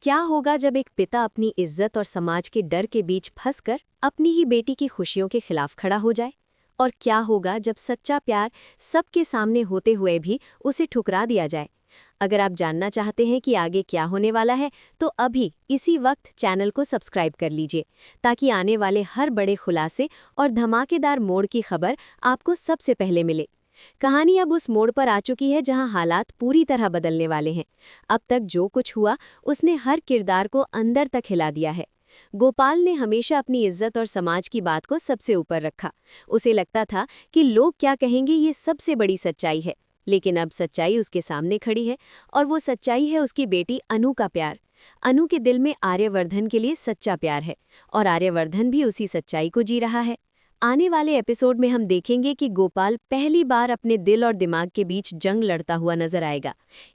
क्या होगा जब एक पिता अपनी इज्जत और समाज के डर के बीच फंसकर अपनी ही बेटी की खुशियों के खिलाफ खड़ा हो जाए? और क्या होगा जब सच्चा प्यार सबके सामने होते हुए भी उसे ठुकरा दिया जाए? अगर आप जानना चाहते हैं कि आगे क्या होने वाला है, तो अभी इसी वक्त चैनल को सब्सक्राइब कर लीजिए, ताकि आने वाले हर बड़े खुलासे और धमाकेदार मोड़ की खबर आपको सबसे पहले मिले। कहानी अब उस मोड़ पर आ चुकी है जहां हालात पूरी तरह बदलने वाले हैं। अब तक जो कुछ हुआ उसने हर किरदार को अंदर तक हिला दिया है। गोपाल ने हमेशा अपनी इज्जत और समाज की बात को सबसे ऊपर रखा। उसे लगता था कि लोग क्या कहेंगे ये सबसे बड़ी सच्चाई है। लेकिन अब सच्चाई उसके सामने खड़ी है, और वो सच्चाई है उसकी बेटी अनु का प्यार। अनु के दिल में आर्यवर्धन के लिए सच्चा प्यार है, और आर्यवर्धन भी उसी सच्चाई को जी रहा है। आने वाले एपिसोड में हम देखेंगे कि गोपाल पहली बार अपने दिल और दिमाग के बीच जंग लड़ता हुआ नजर आएगा।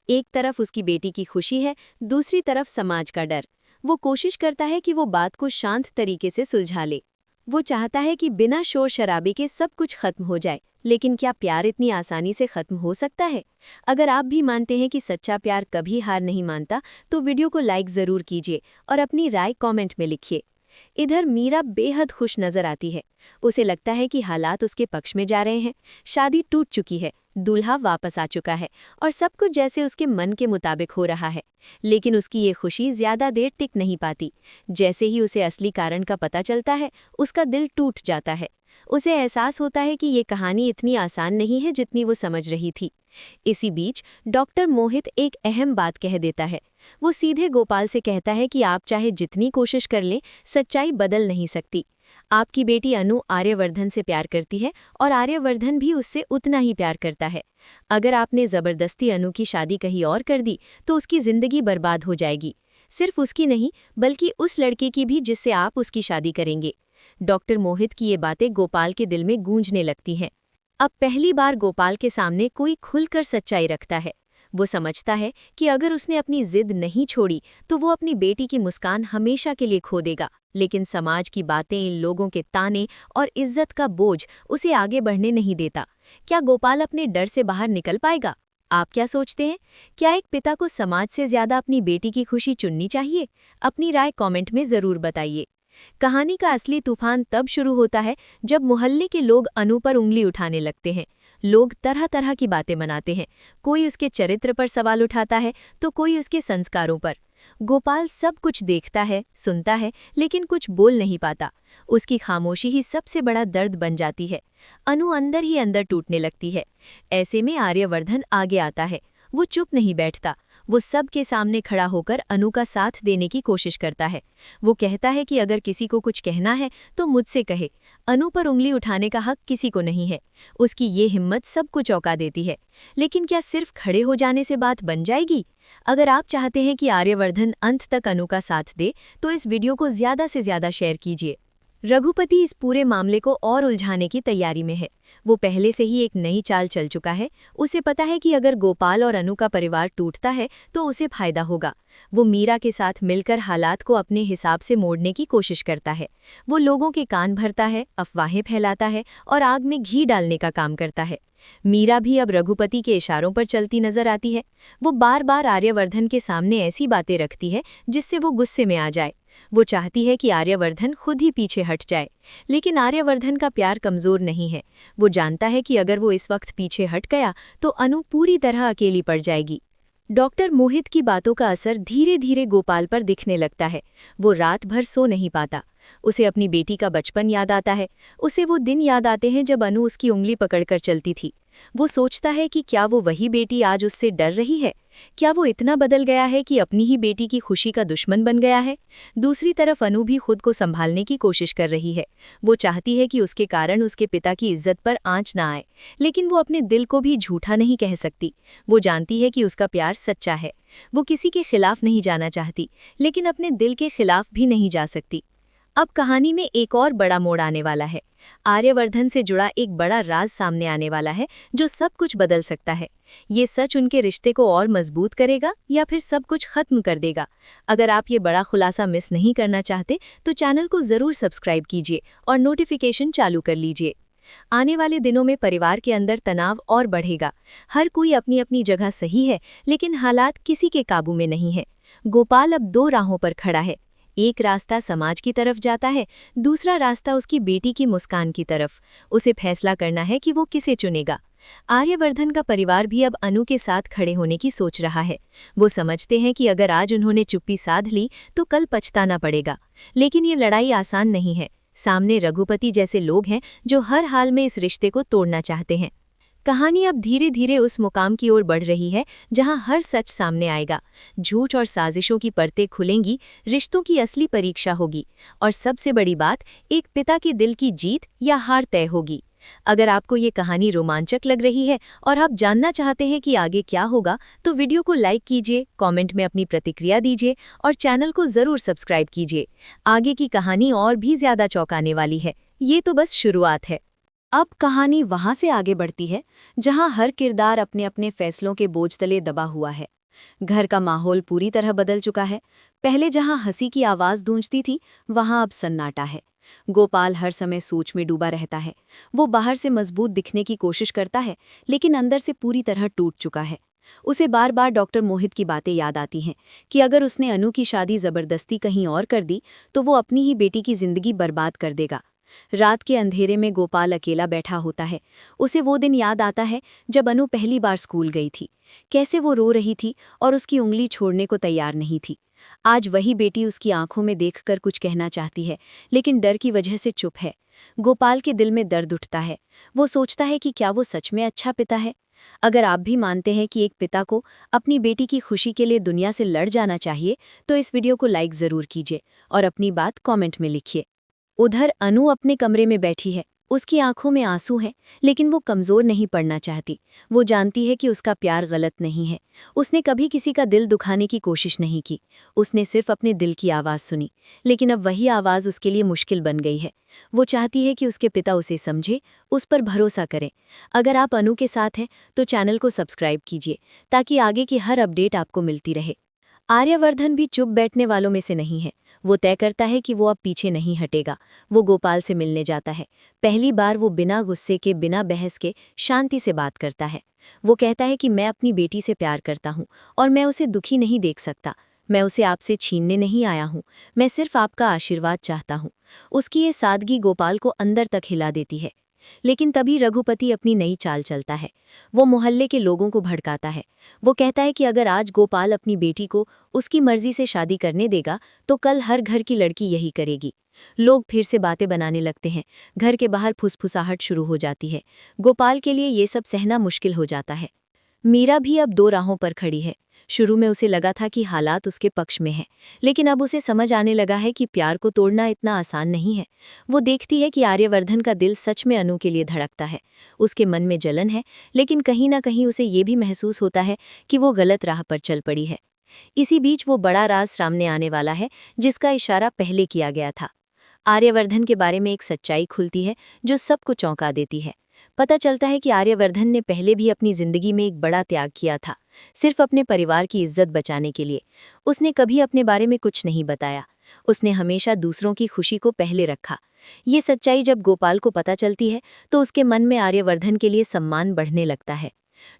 एक तरफ उसकी बेटी की खुशी है, दूसरी तरफ समाज का डर। वो कोशिश करता है कि वो बात को शांत तरीके से सुलझा ले। वो चाहता है कि बिना शोर शराबे के सब कुछ खत्म हो जाए, लेकिन क्या प्यार इतनी आसानी से खत्म हो सकता है? अगर आप भी मानते हैं कि सच्चा प्यार कभी हार नहीं मानता, तो वीडियो को लाइक ज़रूर कीजिए और अपनी राय कमेंट में लिखिए। इधर मीरा बेहद खुश नजर आती है। उसे लगता है कि हालात उसके पक्ष में जा रहे हैं। शादी टूट चुकी है, दूल्हा वापस आ चुका है, और सब कुछ जैसे उसके मन के मुताबिक हो रहा है। लेकिन उसकी ये खुशी ज्यादा देर टिक नहीं पाती। जैसे ही उसे असली कारण का पता चलता है, उसका दिल टूट जाता है। उसे एहसास होता है कि ये कहानी इतनी आसान नहीं है जितनी वो समझ रही थी। इसी बीच डॉक्टर मोहित एक अहम बात कह देता है। वो सीधे गोपाल से कहता है कि आप चाहे जितनी कोशिश कर लें, सच्चाई बदल नहीं सकती। आपकी बेटी अनु आर्यवर्धन से प्यार करती है, और आर्यवर्धन भी उससे उतना ही प्यार करता है। अगर आपने जबरदस्ती अनु की शादी कहीं और कर दी, तो उसकी जिंदगी बर्बाद हो जाएगी। सिर्फ उसकी नहीं, बल्कि उस लड़के की भी जिससे आप उसकी शादी करेंगे। डॉक्टर मोहित की ये बातें गोपाल के दिल में गूंजने लगती हैं। अब पहली बार गोपाल के सामने कोई खुलकर सच्चाई रखता है। वो समझता है कि अगर उसने अपनी जिद नहीं छोड़ी, तो वो अपनी बेटी की मुस्कान हमेशा के लिए खो देगा। लेकिन समाज की बातें, इन लोगों के ताने और इज्जत का बोझ उसे आगे बढ़ने नहीं देता। क्या गोपाल अपने डर से बाहर निकल पाएगा? आप क्या सोचते हैं? क्या एक पिता को समाज से ज्यादा अपनी बेटी की खुशी चुननी चाहिए? अपनी राय कमेंट में जरूर बताइए। कहानी का असली तूफान तब शुरू होता है जब मोहल्ले के लोग अनु पर उंगली उठाने लगते हैं। लोग तरह तरह की बातें बनाते हैं। कोई उसके चरित्र पर सवाल उठाता है, तो कोई उसके संस्कारों पर। गोपाल सब कुछ देखता है, सुनता है, लेकिन कुछ बोल नहीं पाता। उसकी खामोशी ही सबसे बड़ा दर्द बन जाती है। अनु अंदर ही अंदर टूटने लगती है। ऐसे में आर्यवर्धन आगे आता है। वो चुप नहीं बैठता। वो सबके सामने खड़ा होकर अनु का साथ देने की कोशिश करता है। वो कहता है कि अगर किसी को कुछ कहना है, तो मुझसे कहे। अनु पर उंगली उठाने का हक किसी को नहीं है। उसकी ये हिम्मत सबको चौंका देती है। लेकिन क्या सिर्फ खड़े हो जाने से बात बन जाएगी? अगर आप चाहते हैं कि आर्यवर्धन अंत तक अनु का साथ दे, तो इस वीडियो को ज्यादा से ज्यादा शेयर कीजिए। रघुपति इस पूरे मामले को और उलझाने की तैयारी में है। वो पहले से ही एक नई चाल चल चुका है। उसे पता है कि अगर गोपाल और अनु का परिवार टूटता है, तो उसे फायदा होगा। वो मीरा के साथ मिलकर हालात को अपने हिसाब से मोड़ने की कोशिश करता है। वो लोगों के कान भरता है, अफवाहें फैलाता है, और आग में घी डालने का काम करता है। मीरा भी अब रघुपति के इशारों पर चलती नजर आती है। वो बार बार आर्यवर्धन के सामने ऐसी बातें रखती है जिससे वो गुस्से में आ जाए। वो चाहती है कि आर्यवर्धन खुद ही पीछे हट जाए। लेकिन आर्यवर्धन का प्यार कमजोर नहीं है। वो जानता है कि अगर वो इस वक्त पीछे हट गया, तो अनु पूरी तरह अकेली पड़ जाएगी। डॉक्टर मोहित की बातों का असर धीरे धीरे गोपाल पर दिखने लगता है। वो रात भर सो नहीं पाता। उसे अपनी बेटी का बचपन याद आता है। उसे वो दिन याद आते हैं जब अनु उसकी उंगली पकड़कर चलती थी। वो सोचता है कि क्या वो वही बेटी आज उससे डर रही है? क्या वो इतना बदल गया है कि अपनी ही बेटी की खुशी का दुश्मन बन गया है? दूसरी तरफ अनु भी खुद को संभालने की कोशिश कर रही है। वो चाहती है कि उसके कारण उसके पिता की इज्जत पर आंच ना आए, लेकिन वो अपने दिल को भी झूठा नहीं कह सकती। वो जानती है कि उसका प्यार सच्चा है। वो किसी के खिलाफ नहीं जाना चाहती, लेकिन अपने दिल के खिलाफ भी नहीं जा सकती। अब कहानी में एक और बड़ा मोड़ आने वाला है। आर्यवर्धन से जुड़ा एक बड़ा राज सामने आने वाला है, जो सब कुछ बदल सकता है। ये सच उनके रिश्ते को और मजबूत करेगा, या फिर सब कुछ खत्म कर देगा? अगर आप ये बड़ा खुलासा मिस नहीं करना चाहते, तो चैनल को जरूर सब्सक्राइब कीजिए और नोटिफिकेशन चालू कर लीजिए। आने वाले दिनों में परिवार के अंदर तनाव और बढ़ेगा। हर कोई अपनी अपनी जगह सही है, लेकिन हालात किसी के काबू में नहीं है। गोपाल अब दो राहों पर खड़ा है। एक रास्ता समाज की तरफ जाता है, दूसरा रास्ता उसकी बेटी की मुस्कान की तरफ। उसे फैसला करना है कि वो किसे चुनेगा। आर्यवर्धन का परिवार भी अब अनु के साथ खड़े होने की सोच रहा है। वो समझते हैं कि अगर आज उन्होंने चुप्पी साध ली तो कल पछताना पड़ेगा। लेकिन ये लड़ाई आसान नहीं है। सामने रघुपति जैसे लोग हैं जो हर हाल में इस रिश्ते को तोड़ना चाहते हैं। कहानी अब धीरे धीरे उस मुकाम की ओर बढ़ रही है जहां हर सच सामने आएगा, झूठ और साजिशों की परतें खुलेंगी, रिश्तों की असली परीक्षा होगी और सबसे बड़ी बात, एक पिता के दिल की जीत या हार तय होगी। अगर आपको ये कहानी रोमांचक लग रही है और आप जानना चाहते हैं कि आगे क्या होगा, तो वीडियो को लाइक कीजिए, कमेंट में अपनी प्रतिक्रिया दीजिए और चैनल को जरूर सब्सक्राइब कीजिए। आगे की कहानी और भी ज्यादा चौंकाने वाली है। ये तो बस शुरुआत है। अब कहानी वहां से आगे बढ़ती है जहां हर किरदार अपने अपने फैसलों के बोझ तले दबा हुआ है। घर का माहौल पूरी तरह बदल चुका है। पहले जहां हंसी की आवाज गूंजती थी, वहां अब सन्नाटा है। गोपाल हर समय सोच में डूबा रहता है। वो बाहर से मजबूत दिखने की कोशिश करता है, लेकिन अंदर से पूरी तरह टूट चुका है। उसे बार बार डॉक्टर मोहित की बातें याद आती हैं कि अगर उसने अनु की शादी जबरदस्ती कहीं और कर दी तो वो अपनी ही बेटी की जिंदगी बर्बाद कर देगा। रात के अंधेरे में गोपाल अकेला बैठा होता है। उसे वो दिन याद आता है जब अनु पहली बार स्कूल गई थी। कैसे वो रो रही थी और उसकी उंगली छोड़ने को तैयार नहीं थी। आज वही बेटी उसकी आंखों में देखकर कुछ कहना चाहती है, लेकिन डर की वजह से चुप है। गोपाल के दिल में दर्द उठता है। वो सोचता है कि क्या वो सच में अच्छा पिता है। अगर आप भी मानते हैं कि एक पिता को अपनी बेटी की खुशी के लिए दुनिया से लड़ जाना चाहिए, तो इस वीडियो को लाइक ज़रूर कीजिए और अपनी बात कमेंट में लिखिए। उधर अनु अपने कमरे में बैठी है। उसकी आंखों में आंसू हैं, लेकिन वो कमज़ोर नहीं पड़ना चाहती। वो जानती है कि उसका प्यार गलत नहीं है। उसने कभी किसी का दिल दुखाने की कोशिश नहीं की। उसने सिर्फ अपने दिल की आवाज़ सुनी, लेकिन अब वही आवाज़ उसके लिए मुश्किल बन गई है। वो चाहती है कि उसके पिता उसे समझे, उस पर भरोसा करें। अगर आप अनु के साथ हैं तो चैनल को सब्सक्राइब कीजिए ताकि आगे की हर अपडेट आपको मिलती रहे। आर्यवर्धन भी चुप बैठने वालों में से नहीं है। वो तय करता है कि वो अब पीछे नहीं हटेगा। वो गोपाल से मिलने जाता है। पहली बार वो बिना गुस्से के, बिना बहस के शांति से बात करता है। वो कहता है कि मैं अपनी बेटी से प्यार करता हूँ और मैं उसे दुखी नहीं देख सकता। मैं उसे आपसे छीनने नहीं आया हूँ, मैं सिर्फ आपका आशीर्वाद चाहता हूँ। उसकी ये सादगी गोपाल को अंदर तक हिला देती है। लेकिन तभी रघुपति अपनी नई चाल चलता है। वो मोहल्ले के लोगों को भड़काता है। वो कहता है कि अगर आज गोपाल अपनी बेटी को उसकी मर्जी से शादी करने देगा तो कल हर घर की लड़की यही करेगी। लोग फिर से बातें बनाने लगते हैं। घर के बाहर फुसफुसाहट शुरू हो जाती है। गोपाल के लिए ये सब सहना मुश्किल हो जाता है। मीरा भी अब दो राहों पर खड़ी है। शुरू में उसे लगा था कि हालात उसके पक्ष में हैं, लेकिन अब उसे समझ आने लगा है कि प्यार को तोड़ना इतना आसान नहीं है। वो देखती है कि आर्यवर्धन का दिल सच में अनु के लिए धड़कता है। उसके मन में जलन है, लेकिन कहीं ना कहीं उसे ये भी महसूस होता है कि वो गलत राह पर चल पड़ी है। इसी बीच वो बड़ा राज सामने आने वाला है जिसका इशारा पहले किया गया था। आर्यवर्धन के बारे में एक सच्चाई खुलती है जो सबको चौंका देती है। पता चलता है कि आर्यवर्धन ने पहले भी अपनी जिंदगी में एक बड़ा त्याग किया था, सिर्फ अपने परिवार की इज्जत बचाने के लिए। उसने कभी अपने बारे में कुछ नहीं बताया। उसने हमेशा दूसरों की खुशी को पहले रखा। ये सच्चाई जब गोपाल को पता चलती है तो उसके मन में आर्यवर्धन के लिए सम्मान बढ़ने लगता है।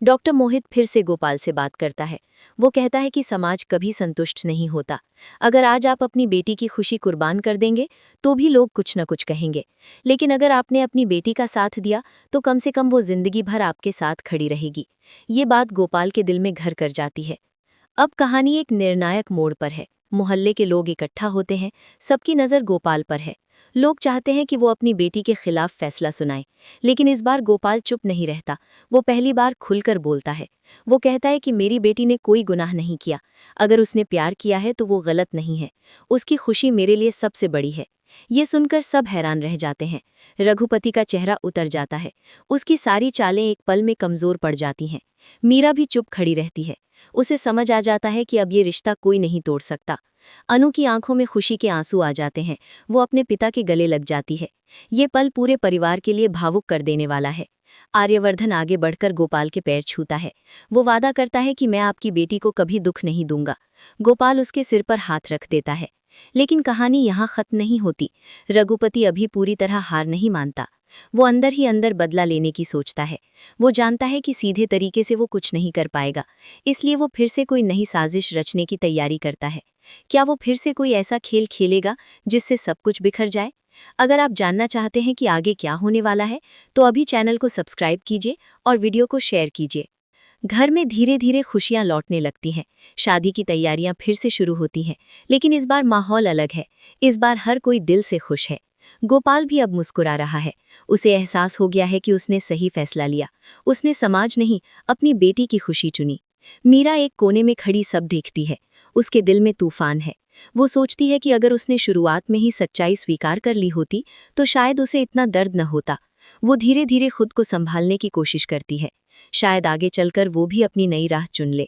डॉक्टर मोहित फिर से गोपाल से बात करता है। वो कहता है कि समाज कभी संतुष्ट नहीं होता। अगर आज आप अपनी बेटी की खुशी कुर्बान कर देंगे तो भी लोग कुछ न कुछ कहेंगे, लेकिन अगर आपने अपनी बेटी का साथ दिया तो कम से कम वो जिंदगी भर आपके साथ खड़ी रहेगी। ये बात गोपाल के दिल में घर कर जाती है। अब कहानी एक निर्णायक मोड़ पर है। मोहल्ले के लोग इकट्ठा होते हैं। सबकी नज़र गोपाल पर है। लोग चाहते हैं कि वो अपनी बेटी के खिलाफ फैसला सुनाए, लेकिन इस बार गोपाल चुप नहीं रहता। वो पहली बार खुलकर बोलता है। वो कहता है कि मेरी बेटी ने कोई गुनाह नहीं किया। अगर उसने प्यार किया है तो वो गलत नहीं है। उसकी खुशी मेरे लिए सबसे बड़ी है। ये सुनकर सब हैरान रह जाते हैं। रघुपति का चेहरा उतर जाता है। उसकी सारी चालें एक पल में कमजोर पड़ जाती हैं। मीरा भी चुप खड़ी रहती है। उसे समझ आ जाता है कि अब ये रिश्ता कोई नहीं तोड़ सकता। अनु की आंखों में खुशी के आंसू आ जाते हैं। वो अपने पिता के गले लग जाती है। ये पल पूरे परिवार के लिए भावुक कर देने वाला है। आर्यवर्धन आगे बढ़कर गोपाल के पैर छूता है। वो वादा करता है कि मैं आपकी बेटी को कभी दुख नहीं दूंगा। गोपाल उसके सिर पर हाथ रख देता है। लेकिन कहानी यहाँ खत्म नहीं होती। रघुपति अभी पूरी तरह हार नहीं मानता। वो अंदर ही अंदर बदला लेने की सोचता है। वो जानता है कि सीधे तरीके से वो कुछ नहीं कर पाएगा, इसलिए वो फिर से कोई नई साजिश रचने की तैयारी करता है। क्या वो फिर से कोई ऐसा खेल खेलेगा जिससे सब कुछ बिखर जाए? अगर आप जानना चाहते हैं कि आगे क्या होने वाला है, तो अभी चैनल को सब्सक्राइब कीजिए और वीडियो को शेयर कीजिए। घर में धीरे धीरे खुशियां लौटने लगती हैं। शादी की तैयारियां फिर से शुरू होती हैं, लेकिन इस बार माहौल अलग है। इस बार हर कोई दिल से खुश है। गोपाल भी अब मुस्कुरा रहा है। उसे एहसास हो गया है कि उसने सही फैसला लिया। उसने समाज नहीं, अपनी बेटी की खुशी चुनी। मीरा एक कोने में खड़ी सब देखती है। उसके दिल में तूफान है। वो सोचती है कि अगर उसने शुरुआत में ही सच्चाई स्वीकार कर ली होती तो शायद उसे इतना दर्द न होता। वो धीरे धीरे खुद को संभालने की कोशिश करती है। शायद आगे चलकर वो भी अपनी नई राह चुन ले।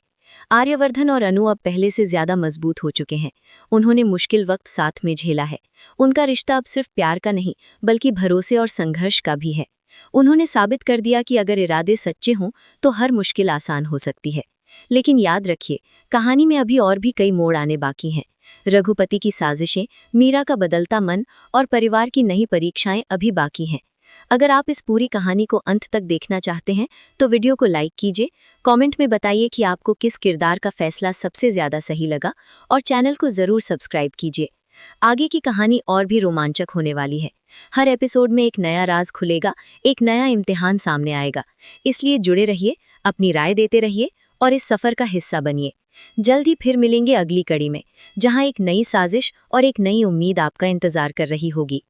आर्यवर्धन और अनु अब पहले से ज्यादा मजबूत हो चुके हैं। उन्होंने मुश्किल वक्त साथ में झेला है। उनका रिश्ता अब सिर्फ प्यार का नहीं, बल्कि भरोसे और संघर्ष का भी है। उन्होंने साबित कर दिया कि अगर इरादे सच्चे हों तो हर मुश्किल आसान हो सकती है। लेकिन याद रखिए, कहानी में अभी और भी कई मोड़ आने बाकी हैं। रघुपति की साजिशें, मीरा का बदलता मन और परिवार की नई परीक्षाएं अभी बाकी हैं। अगर आप इस पूरी कहानी को अंत तक देखना चाहते हैं तो वीडियो को लाइक कीजिए, कमेंट में बताइए कि आपको किस किरदार का फैसला सबसे ज्यादा सही लगा और चैनल को जरूर सब्सक्राइब कीजिए। आगे की कहानी और भी रोमांचक होने वाली है। हर एपिसोड में एक नया राज खुलेगा, एक नया इम्तिहान सामने आएगा। इसलिए जुड़े रहिए, अपनी राय देते रहिए और इस सफर का हिस्सा बनिए। जल्द ही फिर मिलेंगे अगली कड़ी में, जहां एक नई साजिश और एक नई उम्मीद आपका इंतजार कर रही होगी।